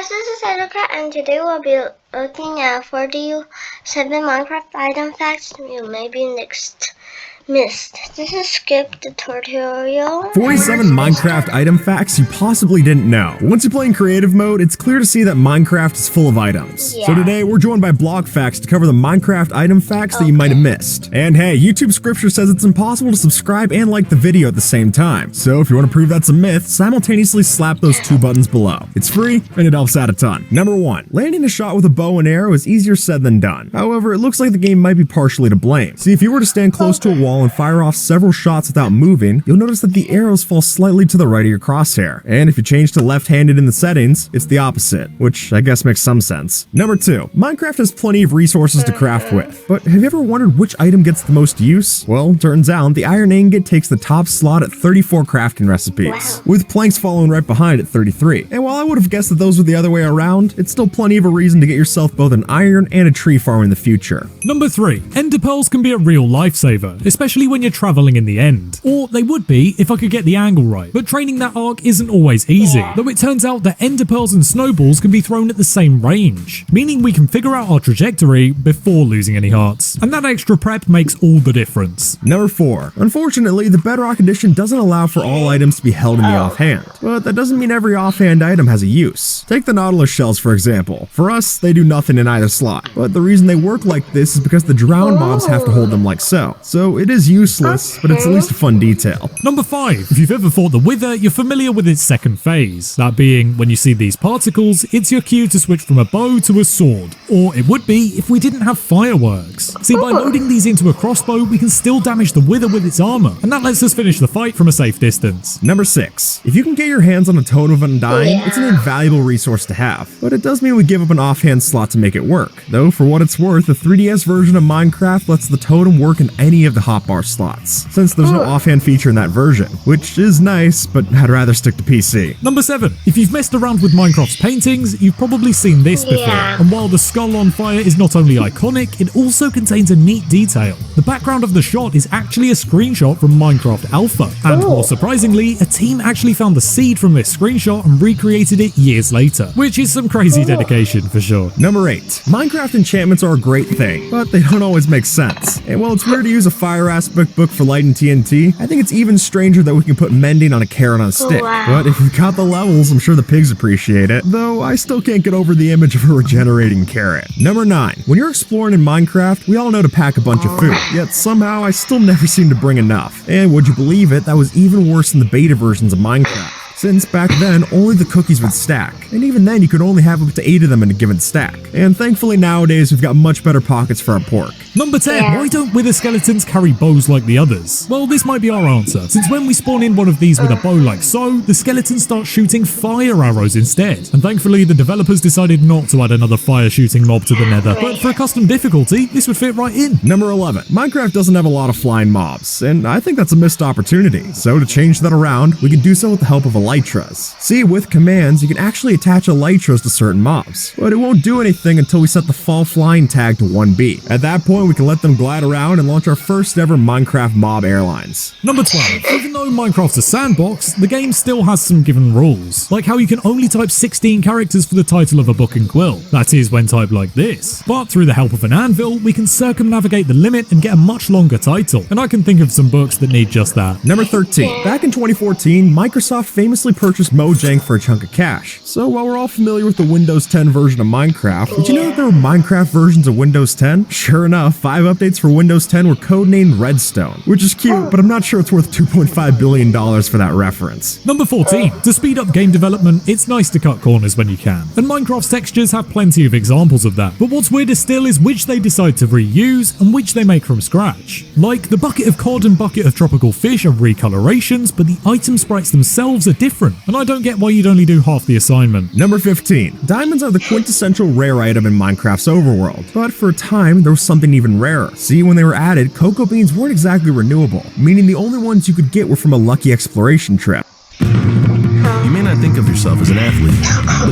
guys, this is Erica, and today we'll be looking at 47 Minecraft item facts you maybe missed. This is skip the tutorial. 47 Minecraft item facts you possibly didn't know. Once you play in creative mode, it's clear to see that Minecraft is full of items. Yeah. So today we're joined by Block Facts to cover the Minecraft item facts that you might have missed. And hey, YouTube scripture says it's impossible to subscribe and like the video at the same time. So if you want to prove that's a myth, simultaneously slap those two buttons below. It's free and it helps out a ton. Number 1. Landing a shot with a bow and arrow is easier said than done. However, it looks like the game might be partially to blame. See, if you were to stand close to a wall and fire off several shots without moving, you'll notice that the arrows fall slightly to the right of your crosshair. And if you change to left-handed in the settings, it's the opposite, which I guess makes some sense. Number 2. Minecraft has plenty of resources to craft with, but have you ever wondered which item gets the most use? Well, turns out the iron ingot takes the top slot at 34 crafting recipes, with planks following right behind at 33. And while I would have guessed that those were the other way around, it's still plenty of a reason to get yourself both an iron and a tree farm in the future. Number 3. Ender pearls can be a real lifesaver, especially when you're traveling in the end. Or they would be if I could get the angle right. But training that arc isn't always easy, though it turns out that ender pearls and snowballs can be thrown at the same range, meaning we can figure out our trajectory before losing any hearts. And that extra prep makes all the difference. Number 4. Unfortunately, the Bedrock Edition doesn't allow for all items to be held in the offhand, but that doesn't mean every offhand item has a use. Take the Nautilus Shells for example. For us, they do nothing in either slot, but the reason they work like this is because the drowned mobs have to hold them like so. So it is useless, but it's at least a fun detail. Number 5. If you've ever fought the Wither, you're familiar with its second phase. That being, when you see these particles, it's your cue to switch from a bow to a sword. Or it would be if we didn't have fireworks. See, by loading these into a crossbow, we can still damage the Wither with its armor, and that lets us finish the fight from a safe distance. Number 6. If you can get your hands on a Totem of Undying, it's an invaluable resource to have, but it does mean we give up an offhand slot to make it work. Though, for what it's worth, the 3DS version of Minecraft lets the totem work in any of the hotbar slots, since there's no offhand feature in that version, which is nice, but I'd rather stick to PC. Number 7. If you've messed around with Minecraft's paintings, you've probably seen this before. And while the skull on fire is not only iconic, it also contains a neat detail. The background of the shot is actually a screenshot from Minecraft Alpha. And more surprisingly, a team actually found the seed from this screenshot and recreated it years later, which is some crazy dedication for sure. Number 8. Minecraft enchantments are a great thing, but they don't always make sense. And while it's weird to use a fire aspect book for light and TNT, I think it's even stranger that we can put mending on a carrot on a stick. But if you've got the levels, I'm sure the pigs appreciate it, though I still can't get over the image of a regenerating carrot. Number 9. When you're exploring in Minecraft, we all know to pack a bunch of food, yet somehow I still never seem to bring enough. And would you believe it, that was even worse in the beta versions of Minecraft, since back then, only the cookies would stack, and even then you could only have up to 8 of them in a given stack. And thankfully nowadays we've got much better pockets for our pork. Number 10. Why don't Wither skeletons carry bows like the others? Well, this might be our answer, since when we spawn in one of these with a bow like so, the skeletons start shooting fire arrows instead. And thankfully the developers decided not to add another fire shooting mob to the nether, but for a custom difficulty, this would fit right in. Number 11. Minecraft doesn't have a lot of flying mobs, and I think that's a missed opportunity. So to change that around, we can do so with the help of elytras. See, with commands, you can actually attach elytras to certain mobs, but it won't do anything until we set the fall flying tag to 1B. At that point, we can let them glide around and launch our first ever Minecraft mob airlines. Number 12. Even though Minecraft's a sandbox, the game still has some given rules, like how you can only type 16 characters for the title of a book and quill. That is when typed like this. But through the help of an anvil, we can circumnavigate the limit and get a much longer title, and I can think of some books that need just that. Number 13. Back in 2014, Microsoft famously purchased Mojang for a chunk of cash. So while we're all familiar with the Windows 10 version of Minecraft, did you know that there were Minecraft versions of Windows 10? Sure enough, 5 updates for Windows 10 were codenamed Redstone, which is cute, but I'm not sure it's worth $2.5 billion for that reference. Number 14. To speed up game development, it's nice to cut corners when you can, and Minecraft's textures have plenty of examples of that. But what's weirder still is which they decide to reuse and which they make from scratch. Like, the bucket of cod and bucket of tropical fish are recolorations, but the item sprites themselves are different, and I don't get why you'd only do half the assignment. Number 15. Diamonds are the quintessential rare item in Minecraft's overworld, but for a time there was something even rarer. See, when they were added, cocoa beans weren't exactly renewable, meaning the only ones you could get were from a lucky exploration trip. You may not think of yourself as an athlete,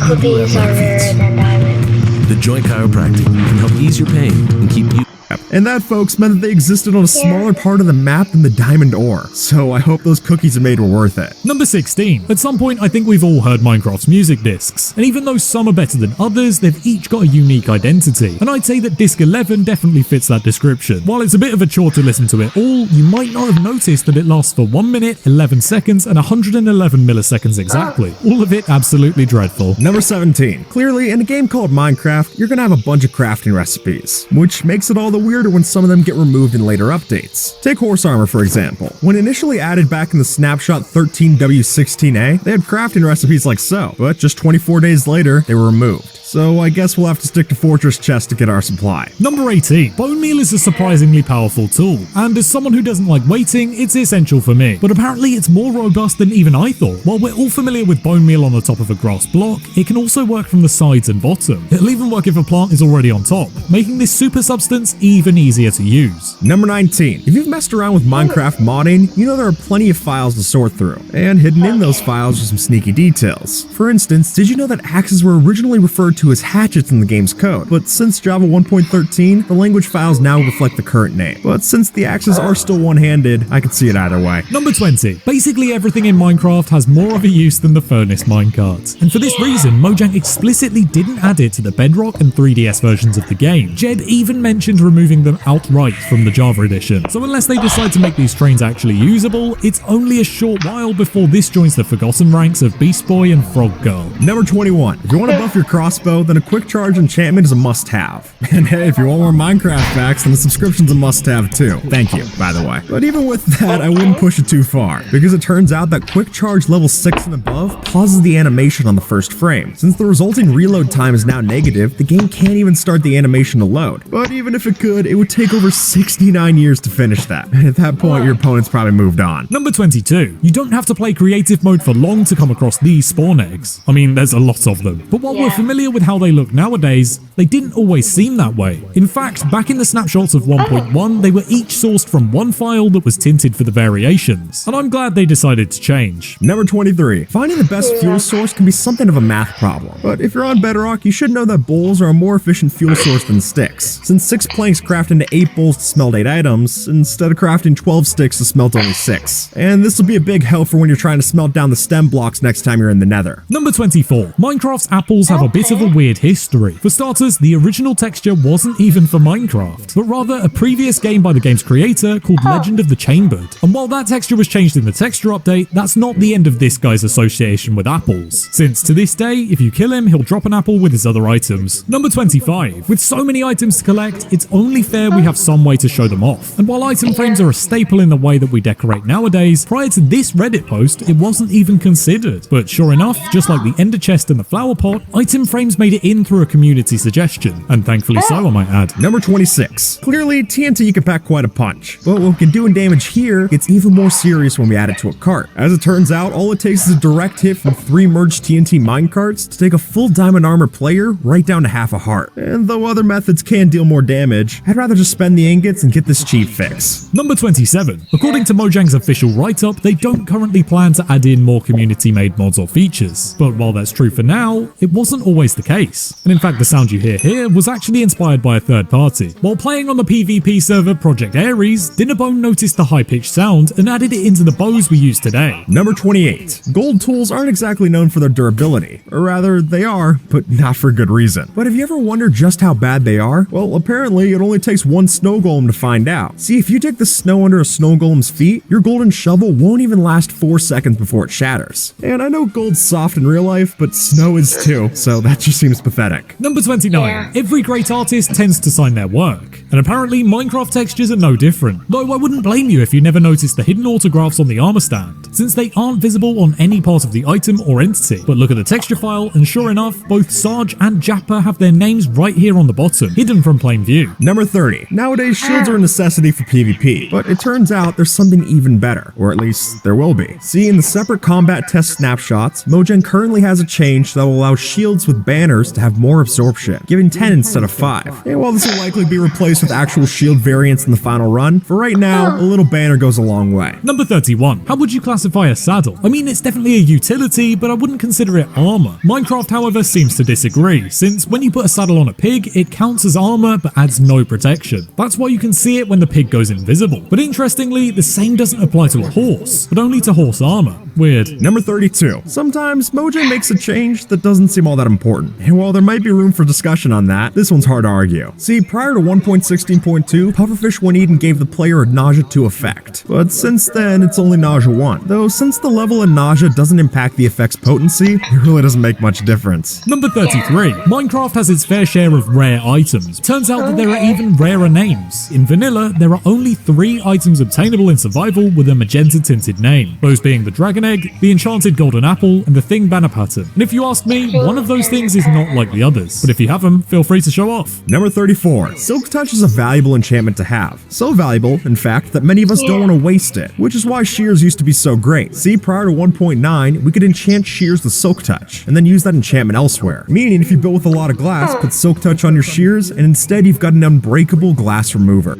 but you do have life feats. The Joint Chiropractic can help ease your pain and keep you... And that, folks, meant that they existed on a smaller part of the map than the diamond ore. So I hope those cookies I made were worth it. Number 16. At some point, I think we've all heard Minecraft's music discs. And even though some are better than others, they've each got a unique identity. And I'd say that disc 11 definitely fits that description. While it's a bit of a chore to listen to it all, you might not have noticed that it lasts for 1 minute, 11 seconds, and 111 milliseconds exactly. All of it absolutely dreadful. Number 17. Clearly, in a game called Minecraft, you're gonna have a bunch of crafting recipes, which makes it all the weirder when some of them get removed in later updates. Take horse armor, for example. When initially added back in the snapshot 13W16A, they had crafting recipes like so, but just 24 days later, they were removed. So I guess we'll have to stick to Fortress Chest to get our supply. Number 18. Bone meal is a surprisingly powerful tool, and as someone who doesn't like waiting, it's essential for me. But apparently it's more robust than even I thought. While we're all familiar with bone meal on the top of a grass block, it can also work from the sides and bottom. It'll even work if a plant is already on top, making this super substance even easier to use. Number 19. If you've messed around with Minecraft modding, you know there are plenty of files to sort through, and hidden in those files are some sneaky details. For instance, did you know that axes were originally referred to as hatchets in the game's code, but since Java 1.13, the language files now reflect the current name. But since the axes are still one-handed, I could see it either way. Number 20. Basically everything in Minecraft has more of a use than the furnace minecart. And for this reason, Mojang explicitly didn't add it to the Bedrock and 3DS versions of the game. Jed even mentioned removing them outright from the Java edition. So unless they decide to make these trains actually usable, it's only a short while before this joins the forgotten ranks of Beast Boy and Frog Girl. Number 21. If you want to buff your crossbow, then a quick charge enchantment is a must-have. And hey, if you want more Minecraft facts, then the subscription's a must-have too. Thank you, by the way. But even with that, I wouldn't push it too far, because it turns out that quick charge level 6 and above pauses the animation on the first frame. Since the resulting reload time is now negative, the game can't even start the animation to load. But even if it could, it would take over 69 years to finish that. And at that point, your opponent's probably moved on. Number 22. You don't have to play creative mode for long to come across these spawn eggs. I mean, there's a lot of them. But while we're familiar with how they look nowadays, they didn't always seem that way. In fact, back in the snapshots of 1.1, they were each sourced from one file that was tinted for the variations. And I'm glad they decided to change. Number 23. Finding the best fuel source can be something of a math problem. But if you're on Bedrock, you should know that bowls are a more efficient fuel source than sticks. Since 6 planks craft into 8 bowls to smelt 8 items, instead of crafting 12 sticks to smelt only 6. And this will be a big help for when you're trying to smelt down the stem blocks next time you're in the nether. Number 24. Minecraft's apples have a bit of a weird history. For starters, the original texture wasn't even for Minecraft, but rather a previous game by the game's creator called Legend of the Chambered. And while that texture was changed in the texture update, that's not the end of this guy's association with apples, since to this day, if you kill him, he'll drop an apple with his other items. Number 25. With so many items to collect, it's only fair we have some way to show them off. And while item frames are a staple in the way that we decorate nowadays, prior to this Reddit post, it wasn't even considered. But sure enough, just like the ender chest and the flower pot, item frames made it in through a community suggestion, and thankfully so, I might add. Number 26. Clearly, TNT can pack quite a punch, but what we can do in damage here gets even more serious when we add it to a cart. As it turns out, all it takes is a direct hit from 3 merged TNT minecarts to take a full diamond armor player right down to half a heart. And though other methods can deal more damage, I'd rather just spend the ingots and get this cheap fix. Number 27. According to Mojang's official write-up, they don't currently plan to add in more community-made mods or features. But while that's true for now, it wasn't always the case. And in fact, the sound you hear here was actually inspired by a third party. While playing on the PvP server Project Ares, Dinnerbone noticed the high-pitched sound and added it into the bows we use today. Number 28. Gold tools aren't exactly known for their durability. Or rather, they are, but not for good reason. But have you ever wondered just how bad they are? Well, apparently it only takes one snow golem to find out. See, if you dig the snow under a snow golem's feet, your golden shovel won't even last 4 seconds before it shatters. And I know gold's soft in real life, but snow is too, so that just seems pathetic. Number 29. Yeah. Every great artist tends to sign their work, and apparently Minecraft textures are no different. Though I wouldn't blame you if you never noticed the hidden autographs on the armor stand, since they aren't visible on any part of the item or entity. But look at the texture file, and sure enough, both Sarge and Japper have their names right here on the bottom, hidden from plain view. Number 30. Nowadays, shields are a necessity for PvP, but it turns out there's something even better, or at least there will be. See, in the separate combat test snapshots, Mojang currently has a change that will allow shields with banners to have more absorption, giving 10 instead of 5. And while this will likely be replaced with actual shield variants in the final run, for right now, a little banner goes a long way. Number 31. How would you classify a saddle? I mean, it's definitely a utility, but I wouldn't consider it armor. Minecraft, however, seems to disagree, since when you put a saddle on a pig, it counts as armor but adds no protection. That's why you can see it when the pig goes invisible. But interestingly, the same doesn't apply to a horse, but only to horse armor. Weird. Number 32. Sometimes Mojang makes a change that doesn't seem all that important. And while there might be room for discussion on that, this one's hard to argue. See, prior to 1.16.2, Pufferfish when eaten gave the player a nausea 2 effect. But since then, it's only nausea 1. Though since the level of nausea doesn't impact the effect's potency, it really doesn't make much difference. Number 33. Minecraft has its fair share of rare items. Turns out that there are even rarer names. In vanilla, there are only 3 items obtainable in survival with a magenta tinted name. Those being the dragon egg, the enchanted golden apple, and the thing banner pattern. And if you ask me, one of those things is not like the others. But if you have them, feel free to show off. Number 34. Silk Touch is a valuable enchantment to have. So valuable, in fact, that many of us don't want to waste it, which is why shears used to be so great. See, prior to 1.9, we could enchant shears with Silk Touch, and then use that enchantment elsewhere. Meaning, if you built with a lot of glass, put Silk Touch on your shears, and instead you've got an unbreakable glass remover.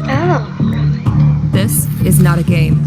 Oh. This is not a game.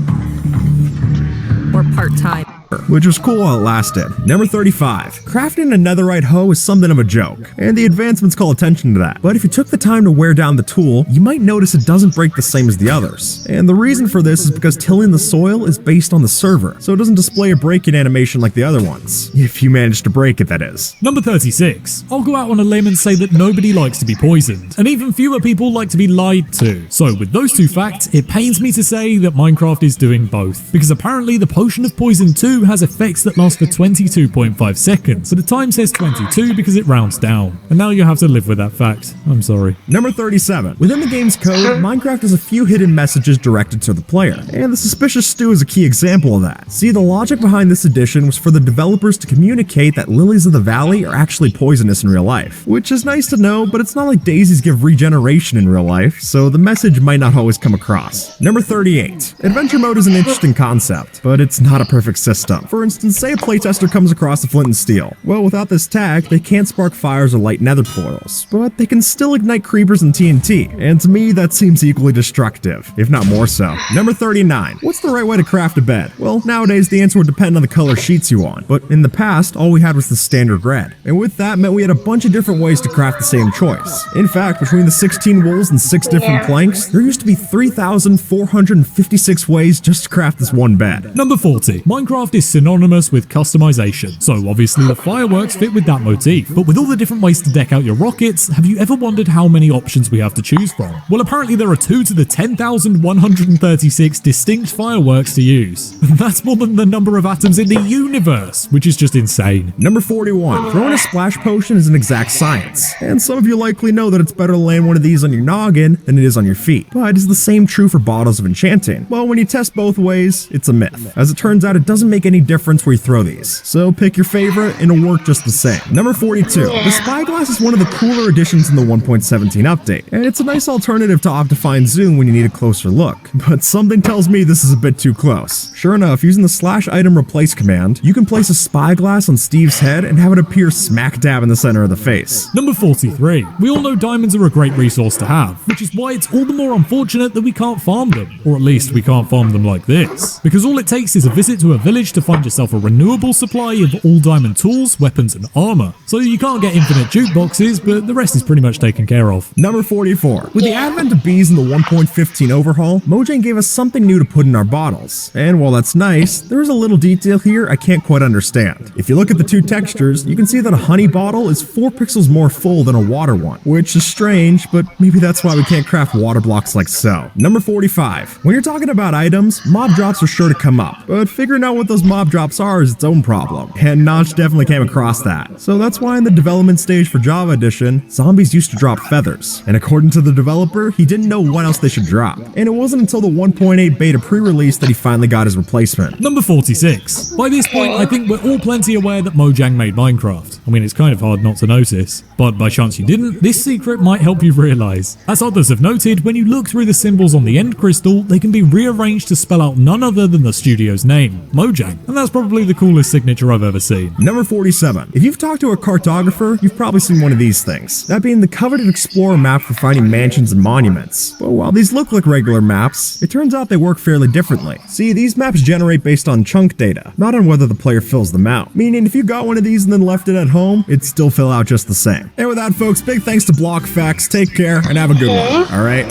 Or part-time. Which was cool while it lasted. Number 35. Crafting a netherite hoe is something of a joke, and the advancements call attention to that. But if you took the time to wear down the tool, you might notice it doesn't break the same as the others. And the reason for this is because tilling the soil is based on the server, so it doesn't display a break-in animation like the other ones. If you manage to break it, that is. Number 36. I'll go out on a limb and say that nobody likes to be poisoned, and even fewer people like to be lied to. So with those 2 facts, it pains me to say that Minecraft is doing both, because apparently the Potion of Poison 2 has effects that last for 22.5 seconds, but the time says 22 because it rounds down. And now you have to live with that fact. I'm sorry. Number 37. Within the game's code, Minecraft has a few hidden messages directed to the player, and the Suspicious Stew is a key example of that. See, the logic behind this edition was for the developers to communicate that lilies of the valley are actually poisonous in real life, which is nice to know, but it's not like daisies give regeneration in real life, so the message might not always come across. Number 38. Adventure mode is an interesting concept, but it's not a perfect system. For instance, say a playtester comes across a flint and steel. Well, without this tag, they can't spark fires or light nether portals, but they can still ignite creepers and TNT, and to me that seems equally destructive, if not more so. Number 39. What's the right way to craft a bed? Well, nowadays the answer would depend on the color sheets you want, but in the past, all we had was the standard red. And with that meant we had a bunch of different ways to craft the same choice. In fact, between the 16 wools and 6 different planks, there used to be 3,456 ways just to craft this one bed. Number 40. Minecraft is synonymous with customization, so obviously the fireworks fit with that motif. But with all the different ways to deck out your rockets, have you ever wondered how many options we have to choose from? Well, apparently there are 2 to the 10,136 distinct fireworks to use. That's more than the number of atoms in the universe, which is just insane. Number 41. Throwing a splash potion is an exact science, and some of you likely know that it's better to land one of these on your noggin than it is on your feet. But is the same true for bottles of enchanting? Well, when you test both ways, it's a myth. As it turns out, it doesn't make any difference where you throw these, so pick your favorite and it'll work just the same. Number 42. The Spyglass is one of the cooler additions in the 1.17 update, and it's a nice alternative to Optifine Zoom when you need a closer look, but something tells me this is a bit too close. Sure enough, using the /item replace command, you can place a Spyglass on Steve's head and have it appear smack dab in the center of the face. Number 43. We all know diamonds are a great resource to have, which is why it's all the more unfortunate that we can't farm them, or at least we can't farm them like this, because all it takes is a visit to a village to find yourself a renewable supply of all diamond tools, weapons, and armor. So you can't get infinite jukeboxes, but the rest is pretty much taken care of. Number 44. With the advent of bees in the 1.15 overhaul, Mojang gave us something new to put in our bottles. And while that's nice, there's a little detail here I can't quite understand. If you look at the 2 textures, you can see that a honey bottle is 4 pixels more full than a water one, which is strange, but maybe that's why we can't craft water blocks like so. Number 45. When you're talking about items, mob drops are sure to come up, but figuring out what those mob drops are is its own problem, and Notch definitely came across that. So that's why in the development stage for Java Edition, zombies used to drop feathers, and according to the developer, he didn't know what else they should drop, and it wasn't until the 1.8 beta pre-release that he finally got his replacement. Number 46. By this point, I think we're all plenty aware that Mojang made Minecraft. I mean, it's kind of hard not to notice, but by chance you didn't, this secret might help you realize. As others have noted, when you look through the symbols on the end crystal, they can be rearranged to spell out none other than the studio's name, Mojang. and that's probably the coolest signature I've ever seen. Number 47. If you've talked to a cartographer, you've probably seen one of these things. That being the coveted Explorer map for finding mansions and monuments. But while these look like regular maps, it turns out they work fairly differently. See, these maps generate based on chunk data, not on whether the player fills them out. Meaning if you got one of these and then left it at home, it'd still fill out just the same. And with that, folks, big thanks to BlockFacts. Take care and have a good one. Alright?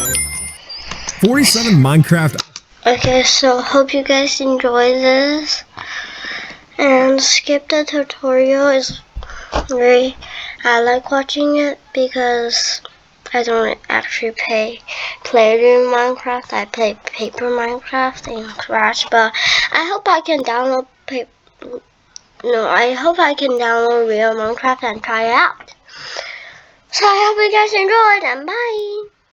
47 Minecraft. Okay, so hope you guys enjoy this. And skip the tutorial is I like watching it because I don't actually play it in Minecraft. I play paper Minecraft and Scratch, but I hope I can download I hope I can download real Minecraft and try it out. So I hope you guys enjoyed and bye.